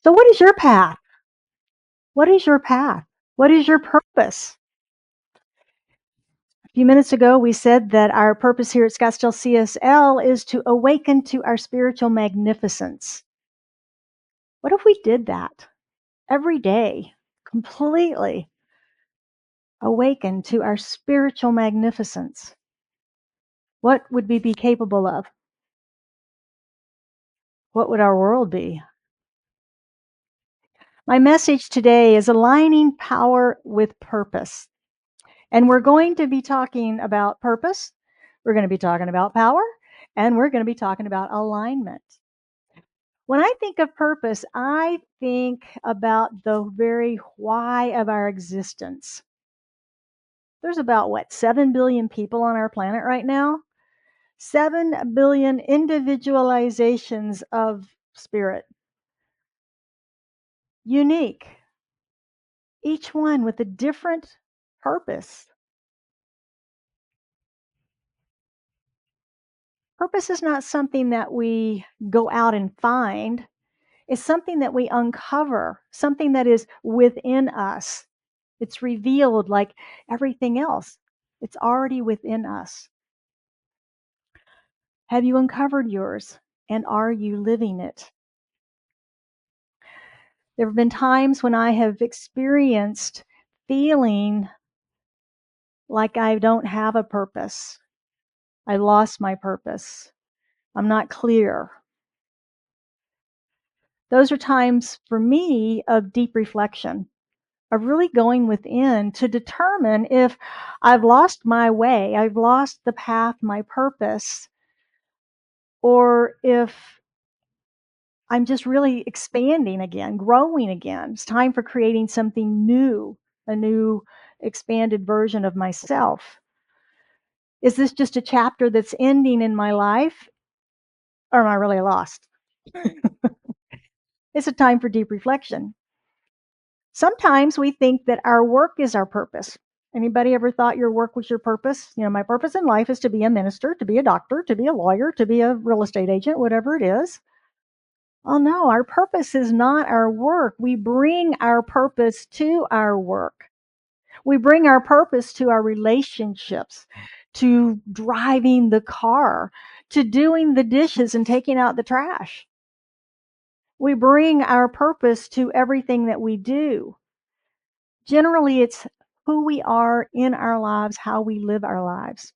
So what is your path? What is your path? What is your purpose? A few minutes ago, we said that our purpose here at Scottsdale CSL is to awaken to our spiritual magnificence. What if we did that every day, completely awaken to our spiritual magnificence? What would we be capable of? What would our world be? My message today is aligning power with purpose. And we're going to be talking about purpose, we're going to be talking about power, and we're going to be talking about alignment. When I think of purpose, I think about the very why of our existence. There's about, 7 billion people on our planet right now? 7 billion individualizations of spirit. Unique. Each one with a different purpose. Purpose is not something that we go out and find. It's something that we uncover, something that is within us. It's revealed like everything else. It's already within us. Have you uncovered yours? And are you living it? There have been times when I have experienced feeling like I don't have a purpose. I lost my purpose. I'm not clear. Those are times for me of deep reflection, of really going within to determine if I've lost my way, I've lost the path, my purpose, or if I'm just really expanding again, growing again. It's time for creating something new, a new expanded version of myself. Is this just a chapter that's ending in my life, or am I really lost? It's a time for deep reflection. Sometimes we think that our work is our purpose. Anybody ever thought your work was your purpose? My purpose in life is to be a minister, to be a doctor, to be a lawyer, to be a real estate agent, whatever it is. Oh no, our purpose is not our work. We bring our purpose to our work. We bring our purpose to our relationships, to driving the car, to doing the dishes and taking out the trash. We bring our purpose to everything that we do. Generally, it's who we are in our lives, how we live our lives.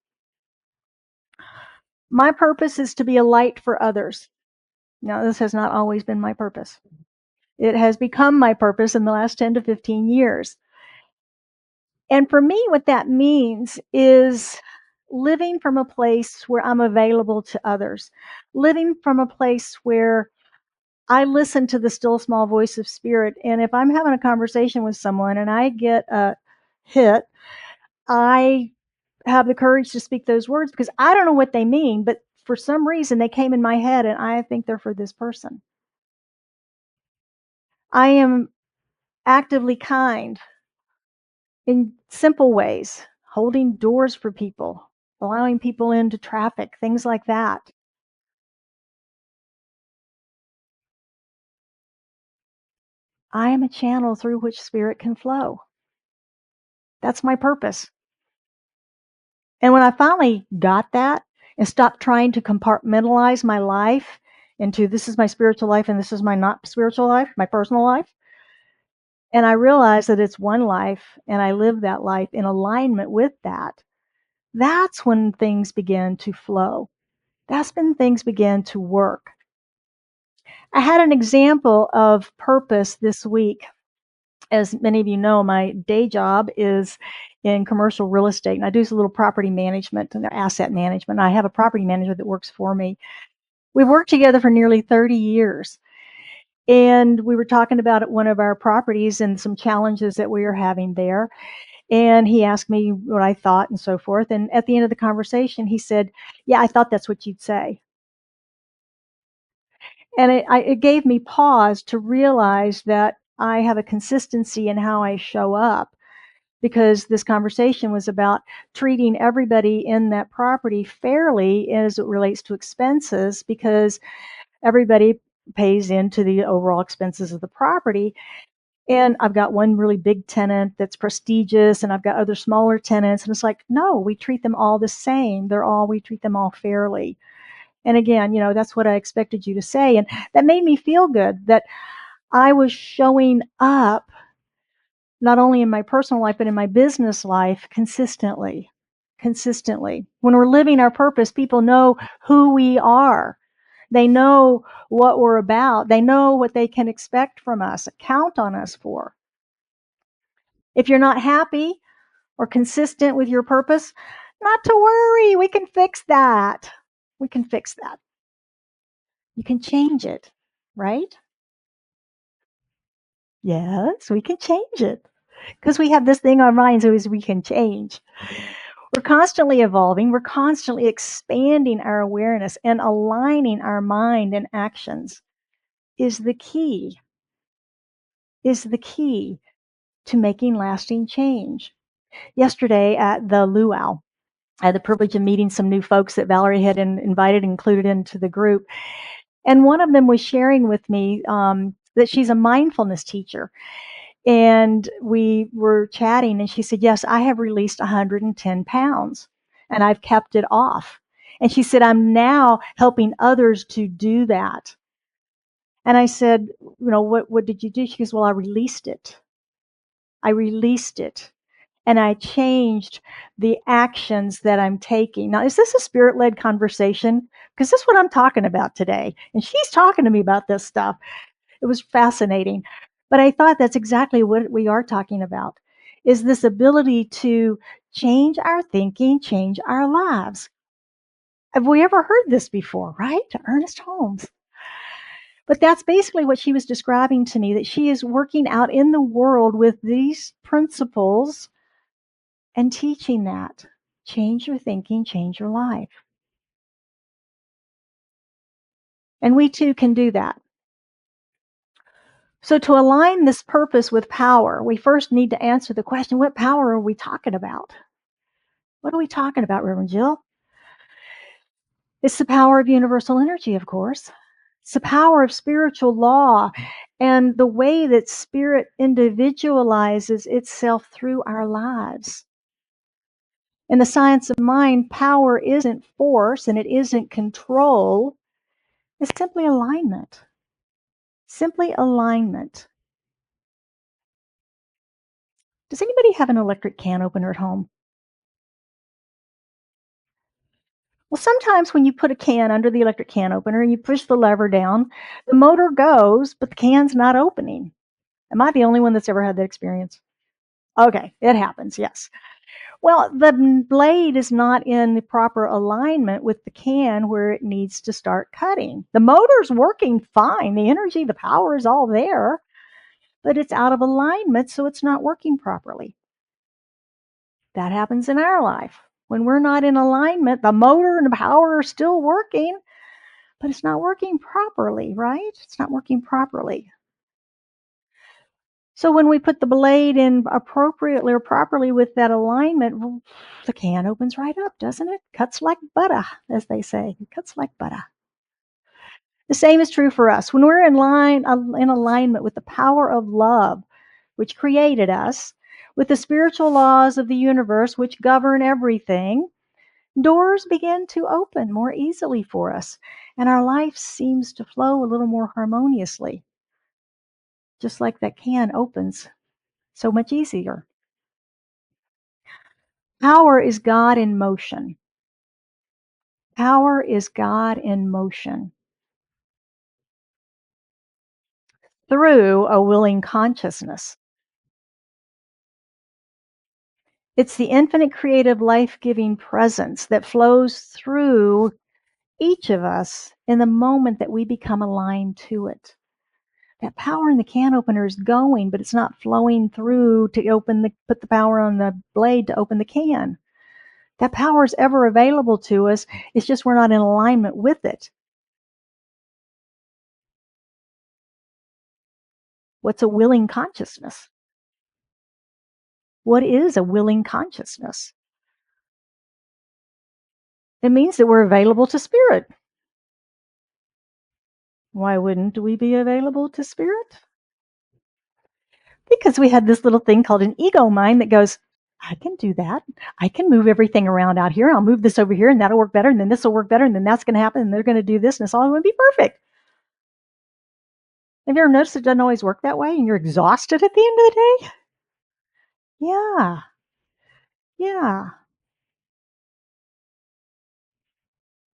My purpose is to be a light for others. Now, this has not always been my purpose. It has become my purpose in the last 10 to 15 years. And for me, what that means is living from a place where I'm available to others, living from a place where I listen to the still small voice of spirit. And if I'm having a conversation with someone and I get a hit, I have the courage to speak those words because I don't know what they mean, but for some reason they came in my head and I think they're for this person. I am actively kind in simple ways, holding doors for people, allowing people into traffic, things like that. I am a channel through which spirit can flow. That's my purpose. And when I finally got that and stopped trying to compartmentalize my life into this is my spiritual life and this is my not spiritual life, my personal life, and I realized that it's one life and I live that life in alignment with that, that's when things begin to flow. That's when things begin to work. I had an example of purpose this week. As many of you know, my day job is in commercial real estate, and I do a little property management and asset management. I have a property manager that works for me. We've worked together for nearly 30 years. And we were talking about one of our properties and some challenges that we were having there. And he asked me what I thought and so forth. And at the end of the conversation, he said, "Yeah, I thought that's what you'd say." And it gave me pause to realize that I have a consistency in how I show up, because this conversation was about treating everybody in that property fairly as it relates to expenses, because everybody pays into the overall expenses of the property. And I've got one really big tenant that's prestigious, and I've got other smaller tenants. And it's like, no, we treat them all the same. We treat them all fairly. And again, that's what I expected you to say. And that made me feel good that I was showing up not only in my personal life, but in my business life consistently. Consistently. When we're living our purpose, people know who we are. They know what we're about. They know what they can expect from us, count on us for. If you're not happy or consistent with your purpose, not to worry. We can fix that. We can fix that. You can change it, right? Yes, we can change it because we have this thing on our minds is we can change. We're constantly evolving. We're constantly expanding our awareness, and aligning our mind and actions is the key, to making lasting change. Yesterday at the luau, I had the privilege of meeting some new folks that Valerie had invited and included into the group. And one of them was sharing with me that she's a mindfulness teacher. And we were chatting, and she said, yes, I have released 110 pounds and I've kept it off. And she said, I'm now helping others to do that. And I said, what did you do? She goes, well, I released it. I released it. And I changed the actions that I'm taking. Now, is this a spirit led conversation? Because this is what I'm talking about today. And she's talking to me about this stuff. It was fascinating. But I thought that's exactly what we are talking about, is this ability to change our thinking, change our lives. Have we ever heard this before, right? Ernest Holmes. But that's basically what she was describing to me, that she is working out in the world with these principles and teaching that. Change your thinking, change your life. And we too can do that. So to align this purpose with power, we first need to answer the question, what power are we talking about? What are we talking about, Reverend Jill? It's the power of universal energy, of course. It's the power of spiritual law and the way that spirit individualizes itself through our lives. In the science of mind, power isn't force and it isn't control. It's simply alignment. Simply alignment. Does anybody have an electric can opener at home? Well, sometimes when you put a can under the electric can opener and you push the lever down, the motor goes, but the can's not opening. Am I the only one that's ever had that experience? Okay, it happens, yes. Well, the blade is not in the proper alignment with the can where it needs to start cutting. The motor's working fine. The energy, the power is all there, but it's out of alignment, so it's not working properly. That happens in our life. When we're not in alignment, the motor and the power are still working, but it's not working properly, right? It's not working properly. So when we put the blade in appropriately or properly with that alignment, the can opens right up, doesn't it? Cuts like butter, as they say. It cuts like butter. The same is true for us. When we're in alignment with the power of love, which created us, with the spiritual laws of the universe, which govern everything, doors begin to open more easily for us, and our life seems to flow a little more harmoniously, just like that can opens so much easier. Power is God in motion. Power is God in motion through a willing consciousness. It's the infinite creative life-giving presence that flows through each of us in the moment that we become aligned to it. That power in the can opener is going, but it's not flowing through to put the power on the blade to open the can. That power is ever available to us. It's just we're not in alignment with it. What's a willing consciousness? What is a willing consciousness? It means that we're available to spirit. Why wouldn't we be available to spirit? Because we had this little thing called an ego mind that goes, I can do that. I can move everything around out here. I'll move this over here and that'll work better. And then this will work better. And then that's going to happen. And they're going to do this. And it's all going to be perfect. Have you ever noticed it doesn't always work that way and you're exhausted at the end of the day? Yeah. Yeah.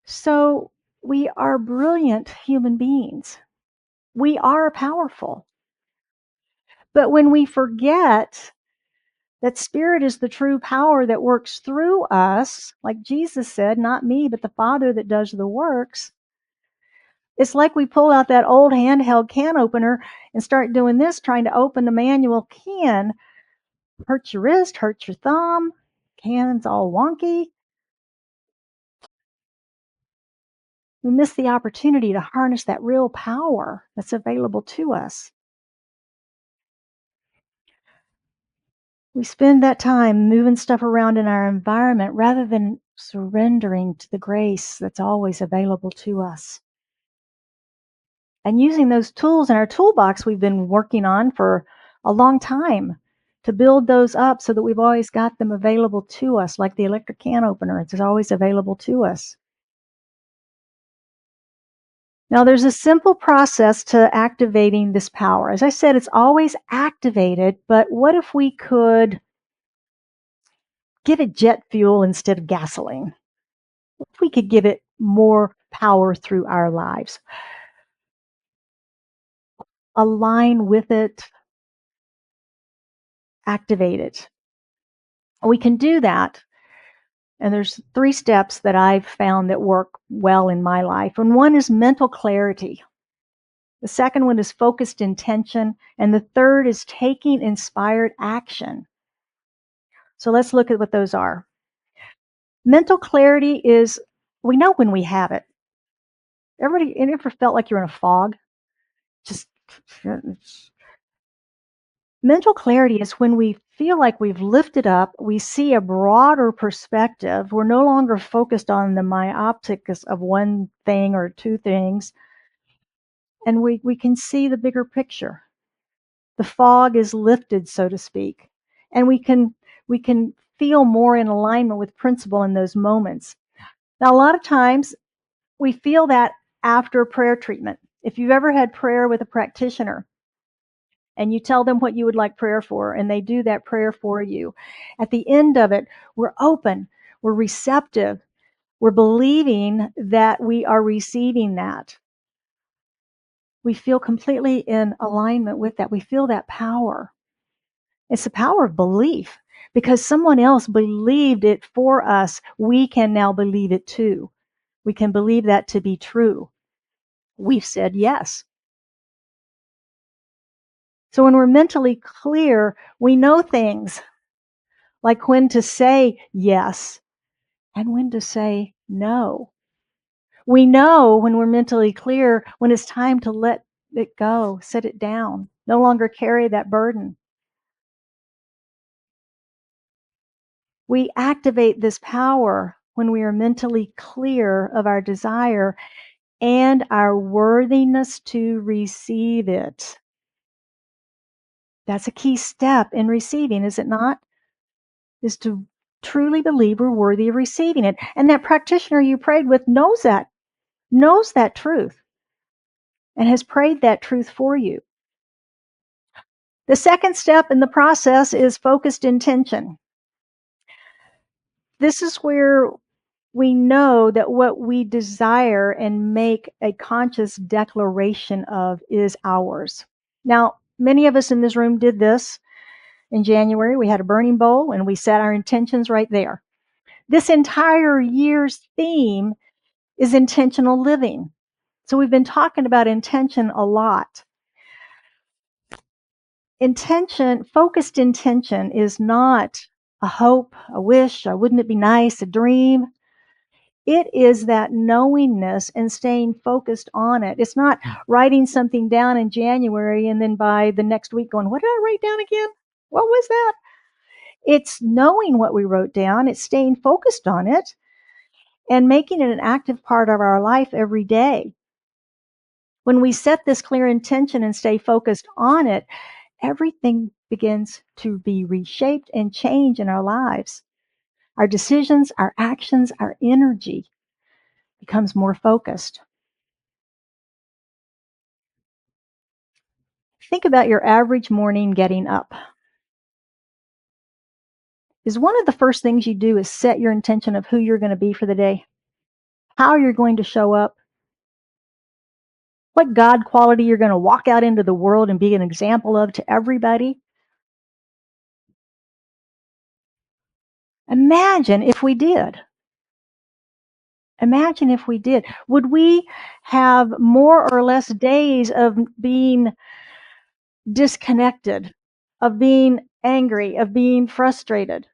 So we are brilliant human beings. We are powerful. But when we forget that spirit is the true power that works through us, like Jesus said, not me, but the Father that does the works, it's like we pull out that old handheld can opener and start doing this, trying to open the manual can. Hurt your wrist, hurt your thumb, can's all wonky. We miss the opportunity to harness that real power that's available to us. We spend that time moving stuff around in our environment rather than surrendering to the grace that's always available to us. And using those tools in our toolbox we've been working on for a long time to build those up so that we've always got them available to us, like the electric can opener. It's always available to us. Now, there's a simple process to activating this power. As I said, it's always activated, but what if we could give it jet fuel instead of gasoline? What if we could give it more power through our lives? Align with it, activate it. We can do that. And there's 3 steps that I've found that work well in my life. And one is mental clarity. The second one is focused intention. And the third is taking inspired action. So let's look at what those are. Mental clarity is, we know when we have it. Everybody, you ever felt like you're in a fog? Just mental clarity is when we feel like we've lifted up, we see a broader perspective. We're no longer focused on the myopic of one thing or 2 things, and we can see the bigger picture. The fog is lifted, so to speak, and we can feel more in alignment with principle in those moments. Now, a lot of times we feel that after prayer treatment. If you've ever had prayer with a practitioner, and you tell them what you would like prayer for, and they do that prayer for you. At the end of it, we're open, we're receptive, we're believing that we are receiving that. We feel completely in alignment with that. We feel that power. It's the power of belief. Because someone else believed it for us, we can now believe it too. We can believe that to be true. We've said yes. So when we're mentally clear, we know things like when to say yes and when to say no. We know when we're mentally clear when it's time to let it go, set it down, no longer carry that burden. We activate this power when we are mentally clear of our desire and our worthiness to receive it. That's a key step in receiving, is it not? Is to truly believe we're worthy of receiving it. And that practitioner you prayed with knows that truth, and has prayed that truth for you. The second step in the process is focused intention. This is where we know that what we desire and make a conscious declaration of is ours. Now, many of us in this room did this in January. We had a burning bowl and we set our intentions right there. This entire year's theme is intentional living. So we've been talking about intention a lot. Intention, focused intention, is not a hope, a wish, a wouldn't it be nice, a dream. It is that knowingness and staying focused on it. It's not writing something down in January and then by the next week going, what did I write down again? What was that? It's knowing what we wrote down. It's staying focused on it and making it an active part of our life every day. When we set this clear intention and stay focused on it, everything begins to be reshaped and change in our lives. Our decisions, our actions, our energy becomes more focused. Think about your average morning getting up. Is one of the first things you do is set your intention of who you're going to be for the day, how you're going to show up, what God quality you're going to walk out into the world and be an example of to everybody? Imagine if we did. Imagine if we did. Would we have more or less days of being disconnected, of being angry, of being frustrated?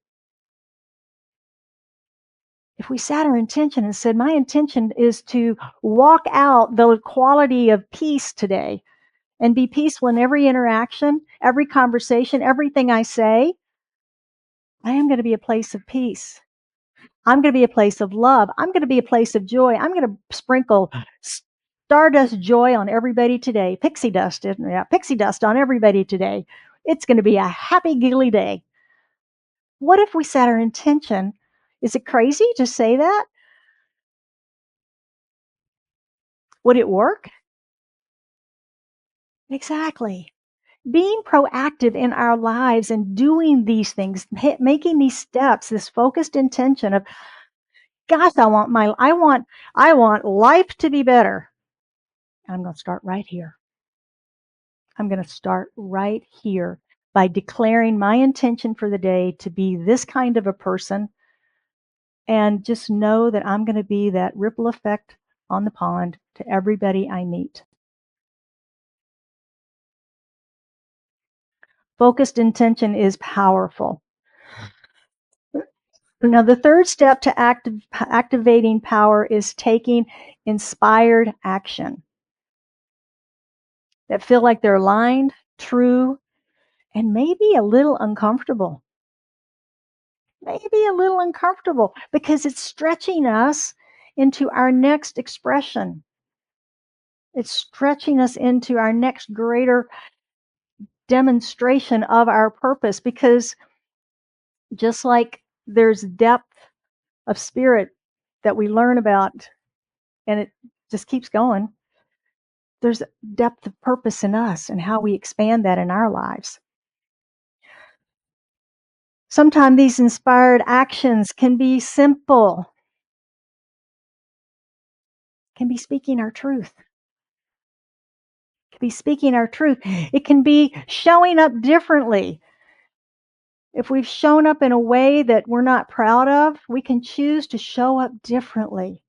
If we set our intention and said, my intention is to walk out the quality of peace today and be peaceful in every interaction, every conversation, everything I say, I am going to be a place of peace. I'm going to be a place of love. I'm going to be a place of joy. I'm going to sprinkle stardust joy on everybody today. Pixie dust, isn't it? Yeah, pixie dust on everybody today. It's going to be a happy, giggly day. What if we set our intention? Is it crazy to say that? Would it work? Exactly. Being proactive in our lives and doing these things, making these steps, this focused intention of, gosh, I want life to be better. I'm going to start right here. I'm going to start right here by declaring my intention for the day to be this kind of a person, and just know that I'm going to be that ripple effect on the pond to everybody I meet. Focused intention is powerful. Now, the third step to activating power is taking inspired action that feel like they're aligned, true, and maybe a little uncomfortable. Maybe a little uncomfortable because it's stretching us into our next expression. It's stretching us into our next greater demonstration of our purpose, because just like there's depth of spirit that we learn about and it just keeps going, there's depth of purpose in us and how we expand that in our lives. Sometimes these inspired actions can be simple, can be speaking our truth. It can be speaking our truth. It can be showing up differently. If we've shown up in a way that we're not proud of, we can choose to show up differently.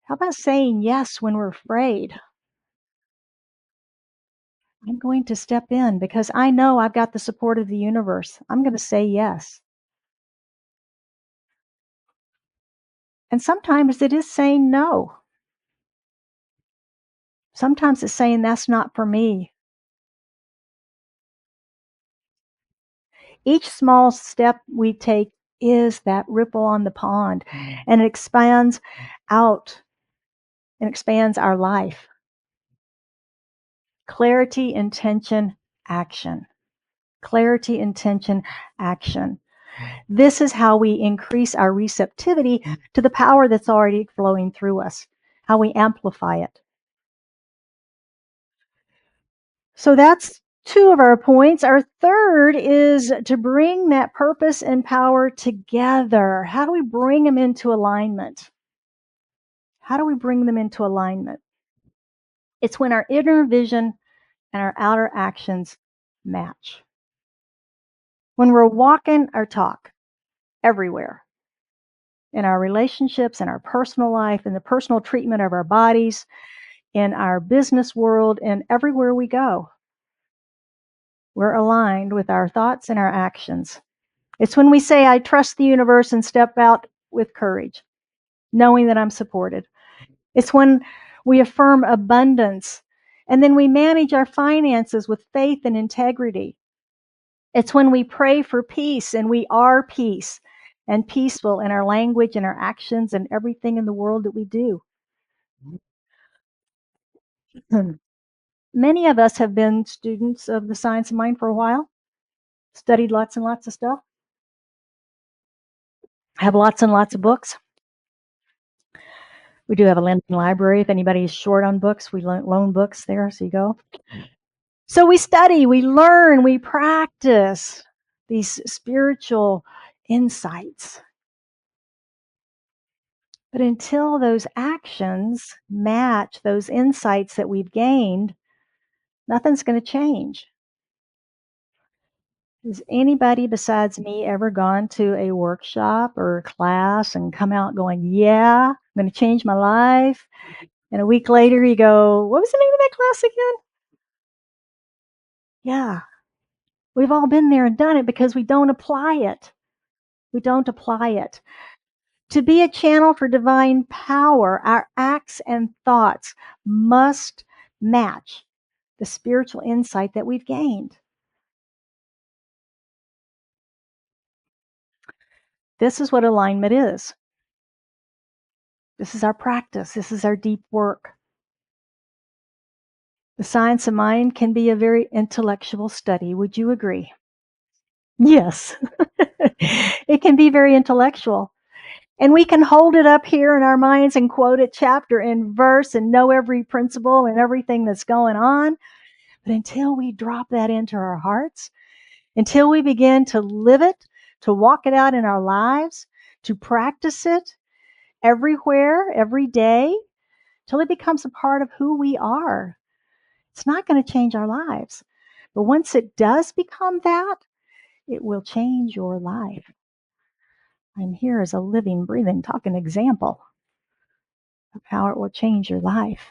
How about saying yes when we're afraid? I'm going to step in because I know I've got the support of the universe. I'm going to say yes. And sometimes it is saying no. Sometimes it's saying that's not for me. Each small step we take is that ripple on the pond, and it expands out and expands our life. Clarity, intention, action. Clarity, intention, action. This is how we increase our receptivity to the power that's already flowing through us, how we amplify it. So that's two of our points. Our third is to bring that purpose and power together. How do we bring them into alignment? How do we bring them into alignment? It's when our inner vision and our outer actions match. When we're walking our talk everywhere, in our relationships, in our personal life, in the personal treatment of our bodies, in our business world, and everywhere we go, we're aligned with our thoughts and our actions. It's when we say, I trust the universe, and step out with courage, knowing that I'm supported. It's when we affirm abundance, and then we manage our finances with faith and integrity. It's when we pray for peace, and we are peace and peaceful in our language and our actions and everything in the world that we do. Many of us have been students of the science of mind for a while, studied lots and lots of stuff, have lots and lots of books. We do have a lending library. If anybody's short on books, we loan books there, so you go. So we study, we learn, we practice these spiritual insights. But until those actions match those insights that we've gained, nothing's going to change. Has anybody besides me ever gone to a workshop or a class and come out going, yeah, I'm going to change my life? And a week later you go, what was the name of that class again? Yeah, we've all been there and done it because we don't apply it. We don't apply it. To be a channel for divine power, our acts and thoughts must match the spiritual insight that we've gained. This is what alignment is. This is our practice. This is our deep work. The science of mind can be a very intellectual study. Would you agree? Yes. It can be very intellectual. And we can hold it up here in our minds and quote it chapter and verse and know every principle and everything that's going on. But until we drop that into our hearts, until we begin to live it, to walk it out in our lives, to practice it everywhere, every day, till it becomes a part of who we are, it's not going to change our lives. But once it does become that, it will change your life. I'm here as a living, breathing, talking example of how it will change your life.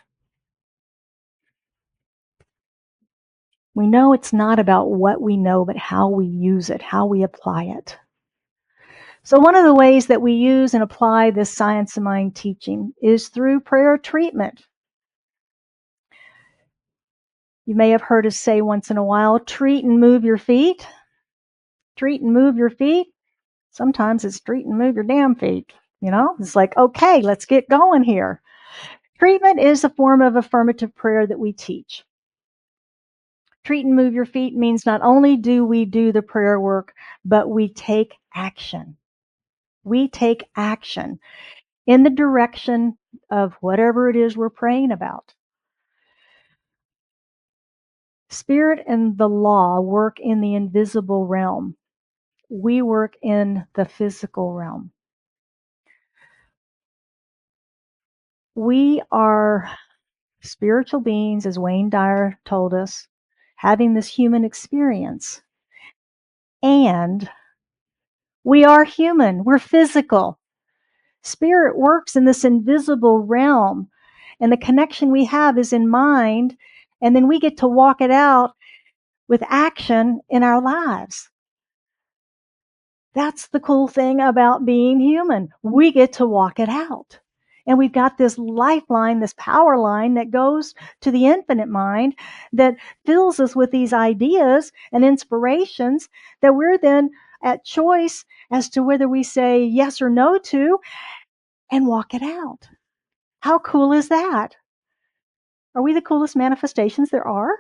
We know it's not about what we know, but how we use it, how we apply it. So one of the ways that we use and apply this science of mind teaching is through prayer treatment. You may have heard us say once in a while, treat and move your feet. Treat and move your feet. Sometimes it's treat and move your damn feet. It's like, okay, let's get going here. Treatment is a form of affirmative prayer that we teach. Treat and move your feet means not only do we do the prayer work, but we take action. We take action in the direction of whatever it is we're praying about. Spirit and the law work in the invisible realm. We work in the physical realm. We are spiritual beings, as Wayne Dyer told us, having this human experience. And we are human. We're physical. Spirit works in this invisible realm. And the connection we have is in mind. And then we get to walk it out with action in our lives. That's the cool thing about being human. We get to walk it out. And we've got this lifeline, this power line that goes to the infinite mind that fills us with these ideas and inspirations that we're then at choice as to whether we say yes or no to and walk it out. How cool is that? Are we the coolest manifestations there are?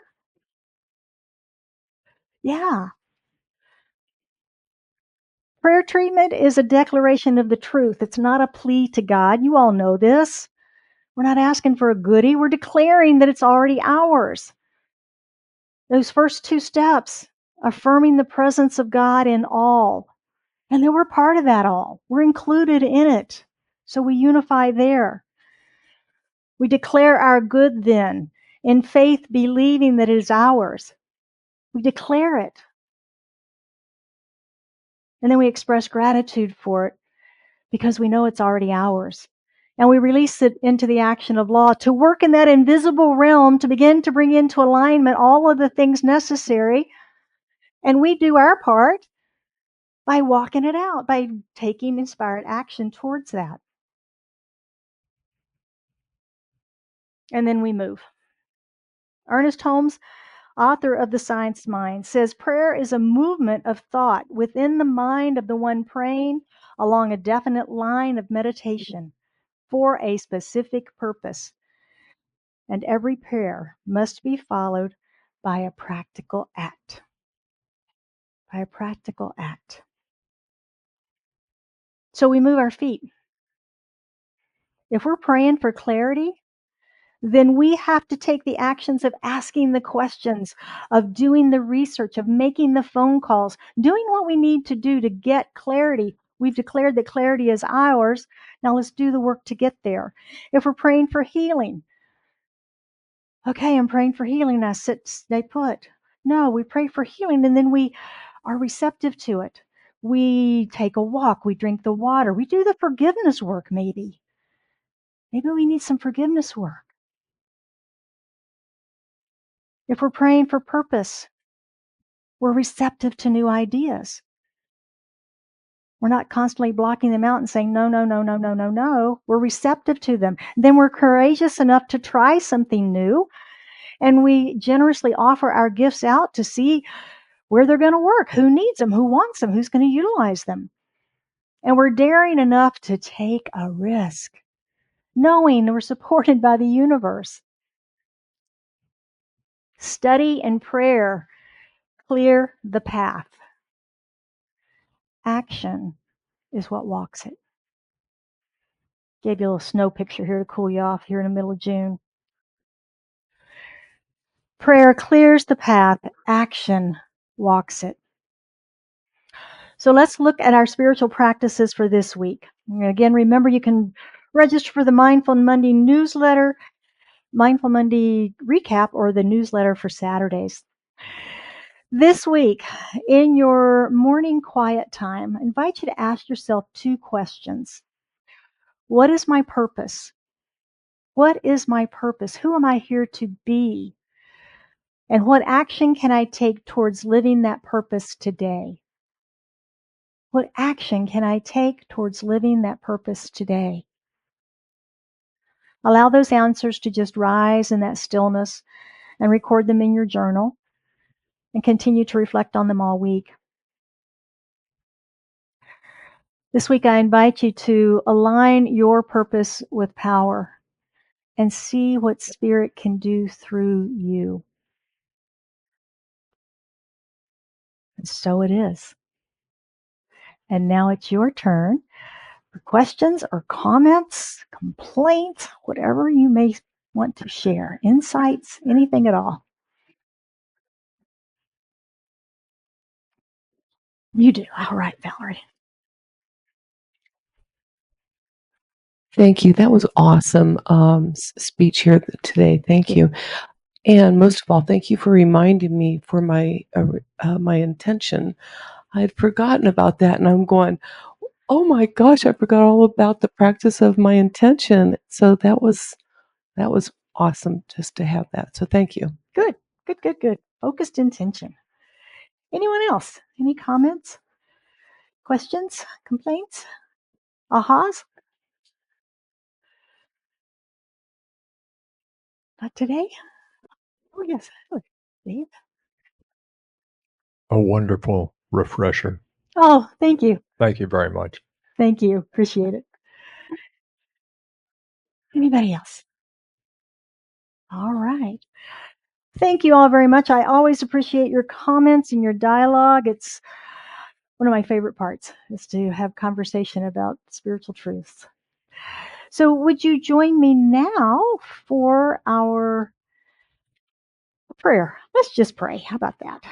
Yeah. Prayer treatment is a declaration of the truth. It's not a plea to God. You all know this. We're not asking for a goodie. We're declaring that it's already ours. Those first two steps, affirming the presence of God in all. And then we're part of that all. We're included in it. So we unify there. We declare our good then, in faith believing that it is ours. We declare it. And then we express gratitude for it because we know it's already ours. And we release it into the action of law to work in that invisible realm to begin to bring into alignment all of the things necessary. And we do our part by walking it out, by taking inspired action towards that. And then we move. Ernest Holmes, author of The Science Mind, says prayer is a movement of thought within the mind of the one praying along a definite line of meditation for a specific purpose. and every prayer must be followed by a practical act. By a practical act. So we move our feet. If we're praying for clarity, then we have to take the actions of asking the questions, of doing the research, of making the phone calls, doing what we need to do to get clarity. We've declared that clarity is ours. Now let's do the work to get there. If we're praying for healing, okay, I'm praying for healing. Now stay put. No, we pray for healing and then we are receptive to it. We take a walk, we drink the water, we do the forgiveness work maybe. Maybe we need some forgiveness work. If we're praying for purpose, we're receptive to new ideas. We're not constantly blocking them out and saying, no, no, no, no, no, no, no. We're receptive to them. Then we're courageous enough to try something new. And we generously offer our gifts out to see where they're going to work, who needs them, who wants them, who's going to utilize them. And we're daring enough to take a risk, knowing we're supported by the universe. Study and prayer clear the path. Action is what walks it. Gave you a little snow picture here to cool you off here in the middle of June. Prayer clears the path. Action walks it. So let's look at our spiritual practices for this week. Again, remember you can register for the Mindful Monday newsletter, Mindful Monday recap, or the newsletter for Saturdays. This week, in your morning quiet time, I invite you to ask yourself 2 questions. What is my purpose? What is my purpose? Who am I here to be? And what action can I take towards living that purpose today? What action can I take towards living that purpose today? Allow those answers to just rise in that stillness and record them in your journal and continue to reflect on them all week. This week, I invite you to align your purpose with power and see what Spirit can do through you. And so it is. And now it's your turn for questions or comments, complaints, whatever you may want to share, insights, anything at all. You do. All right, Valerie. Thank you. That was awesome speech here today. Thank you. And most of all, thank you for reminding me for my intention. I had forgotten about that, and I'm going, oh my gosh, I forgot all about the practice of my intention. So that was awesome just to have that. So thank you. Good. Focused intention. Anyone else? Any comments? Questions? Complaints? Ahas? Not today? Oh, yes. Oh, Dave? A wonderful refresher. Oh, thank you. Thank you very much. Thank you. Appreciate it. Anybody else? All right. Thank you all very much. I always appreciate your comments and your dialogue. It's one of my favorite parts is to have conversation about spiritual truths. So would you join me now for our prayer? Let's just pray. How about that?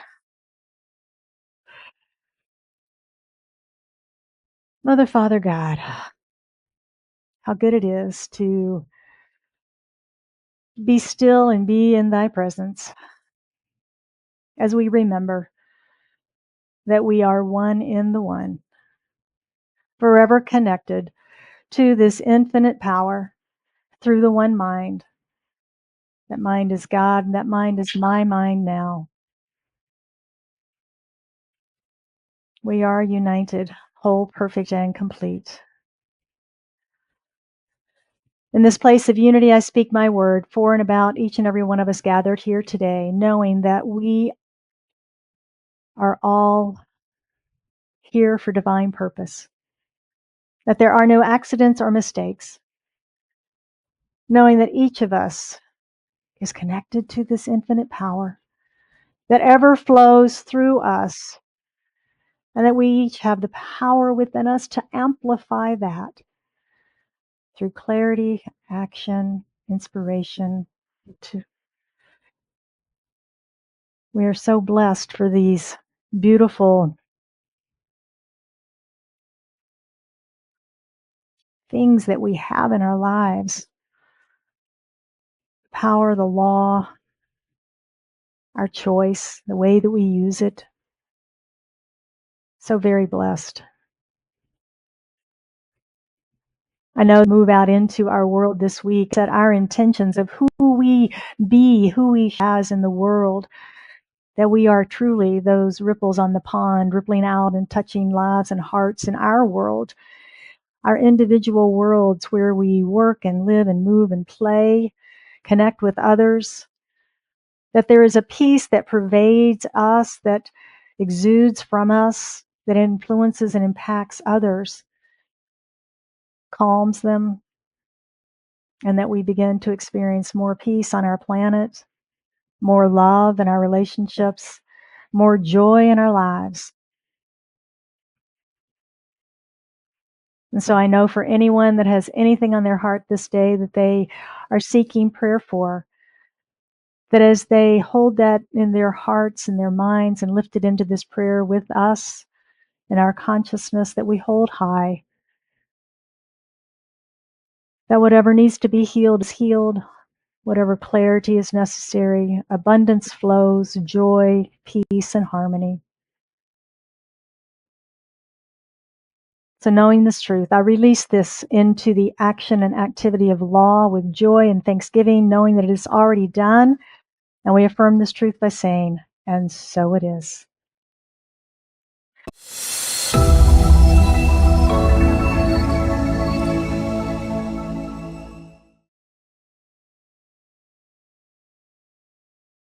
Mother, Father, God, how good it is to be still and be in thy presence as we remember that we are one in the one, forever connected to this infinite power through the one mind. That mind is God, and that mind is my mind now. We are united, whole, perfect, and complete. In this place of unity, I speak my word for and about each and every one of us gathered here today, knowing that we are all here for divine purpose, that there are no accidents or mistakes, knowing that each of us is connected to this infinite power that ever flows through us, and that we each have the power within us to amplify that through clarity, action, inspiration. We are so blessed for these beautiful things that we have in our lives. Power, the law, our choice, the way that we use it. So very blessed. I know move out into our world this week, that our intentions of who we be, who we as in the world, that we are truly those ripples on the pond, rippling out and touching lives and hearts in our world, our individual worlds where we work and live and move and play, connect with others, that there is a peace that pervades us, that exudes from us, that influences and impacts others, calms them, and that we begin to experience more peace on our planet, more love in our relationships, more joy in our lives. And so I know for anyone that has anything on their heart this day that they are seeking prayer for, that as they hold that in their hearts and their minds and lift it into this prayer with us in our consciousness that we hold high, that whatever needs to be healed is healed, whatever clarity is necessary, abundance flows, joy, peace, and harmony. So knowing this truth, I release this into the action and activity of law with joy and thanksgiving, knowing that it is already done. And we affirm this truth by saying, and so it is.